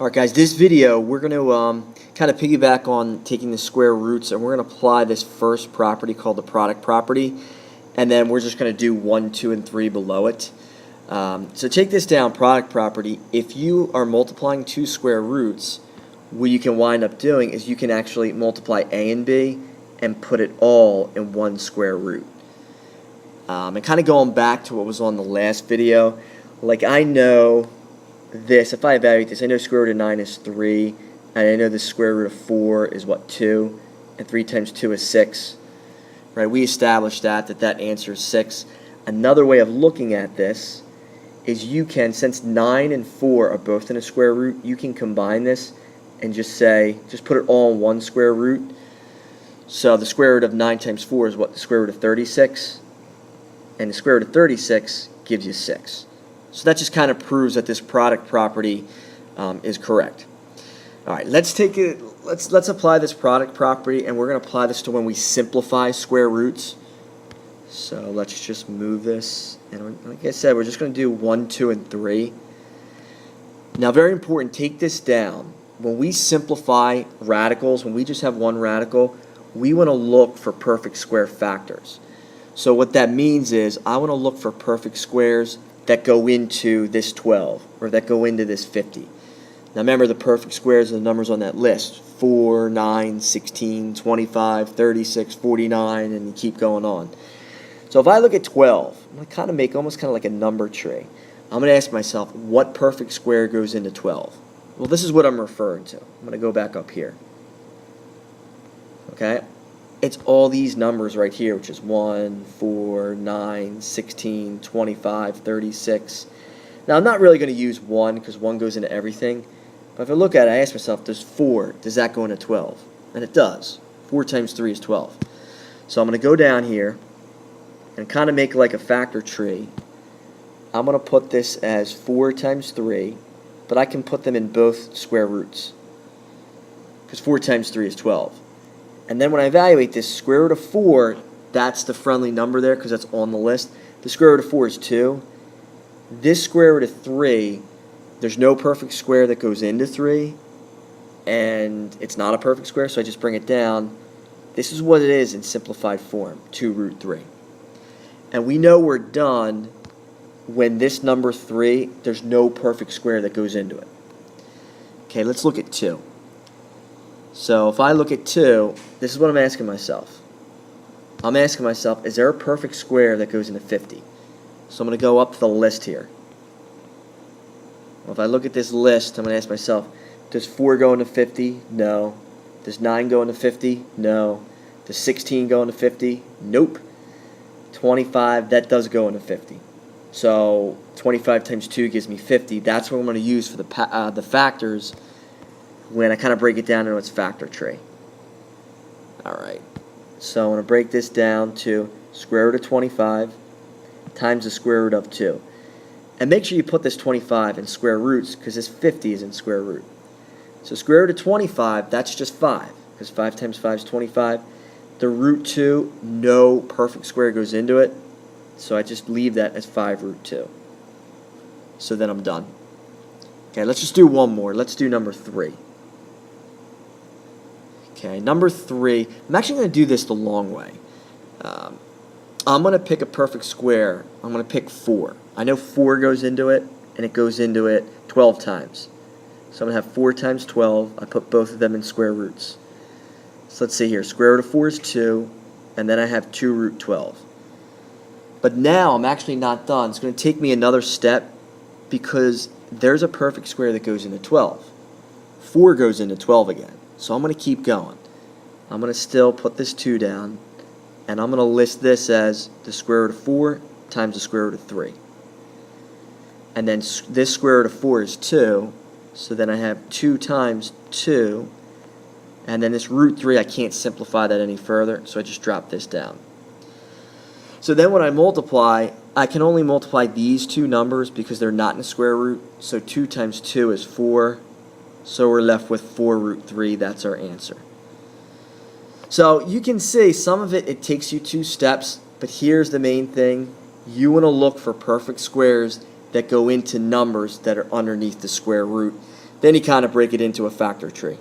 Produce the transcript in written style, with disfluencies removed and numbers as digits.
Alright guys, this video we're going to kind of piggyback on taking the square roots, and we're going to apply this first property called the product property, and then we're just going to do 1, 2, and 3 below it. So take this down, product property. If you are multiplying two square roots, what you can wind up doing is you can actually multiply a and b and put it all in one square root. And kind of going back to what was on the last video, like I know this, if I evaluate this, I know square root of 9 is 3, and I know the square root of 4 is what, 2, and 3 times 2 is 6. Right? We established that answer is 6. Another way of looking at this is you can, since 9 and 4 are both in a square root, you can combine this and just put it all in one square root. So the square root of 9 times 4 is what, the square root of 36, and the square root of 36 gives you 6. So that just kind of proves that this product property is correct. All right, let's apply this product property, and we're going to apply this to when we simplify square roots. So let's just move this, and like I said, we're just going to do 1, 2, and 3. Now, very important, take this down. When we simplify radicals, when we just have one radical, we want to look for perfect square factors. So what that means is I want to look for perfect squares that go into this 12, or that go into this 50. Now remember, the perfect squares are the numbers on that list: 4, 9, 16, 25, 36, 49, and you keep going on. So if I look at 12, I'm going to kind of make almost kind of like a number tree. I'm going to ask myself, what perfect square goes into 12? Well, this is what I'm referring to. I'm going to go back up here. Okay? It's all these numbers right here, which is 1, 4, 9, 16, 25, 36. Now, I'm not really going to use 1 because 1 goes into everything. But if I look at it, I ask myself, does 4, does that go into 12? And it does. 4 times 3 is 12. So I'm going to go down here and kind of make like a factor tree. I'm going to put this as 4 times 3, but I can put them in both square roots because 4 times 3 is 12. And then when I evaluate this, square root of 4, that's the friendly number there because that's on the list. The square root of 4 is 2. This square root of 3, there's no perfect square that goes into 3, and it's not a perfect square, so I just bring it down. This is what it is in simplified form, 2 root 3. And we know we're done when this number 3, there's no perfect square that goes into it. Okay, let's look at 2. So if I look at 2, this is what I'm asking myself. I'm asking myself, is there a perfect square that goes into 50? So I'm going to go up to the list here. Well, if I look at this list, I'm going to ask myself, does 4 go into 50? No. Does 9 go into 50? No. Does 16 go into 50? Nope. 25, that does go into 50. So 25 times 2 gives me 50. That's what I'm going to use for the factors when I kind of break it down into its factor tree. Alright, so I'm going to break this down to square root of 25 times the square root of 2. And make sure you put this 25 in square roots because this 50 is in square root. So square root of 25, that's just 5, because 5 times 5 is 25. The root 2, no perfect square goes into it, so I just leave that as 5 root 2. So then I'm done. Okay, let's just do one more. Let's do number 3. Okay, number 3, I'm actually going to do this the long way. I'm going to pick a perfect square. I'm going to pick 4. I know 4 goes into it, and it goes into it 12 times. So I'm going to have 4 times 12. I put both of them in square roots. So let's see here. Square root of 4 is 2, and then I have 2 root 12. But now I'm actually not done. It's going to take me another step because there's a perfect square that goes into 12. 4 goes into 12 again. So I'm going to keep going. I'm going to still put this 2 down, and I'm going to list this as the square root of 4 times the square root of 3. And then this square root of 4 is 2, so then I have 2 times 2, and then this root 3, I can't simplify that any further, so I just drop this down. So then when I multiply, I can only multiply these two numbers because they're not in a square root, so 2 times 2 is 4. So we're left with 4 root 3. That's our answer. So you can see some of it takes you 2 steps, but here's the main thing. You want to look for perfect squares that go into numbers that are underneath the square root. Then you kind of break it into a factor tree.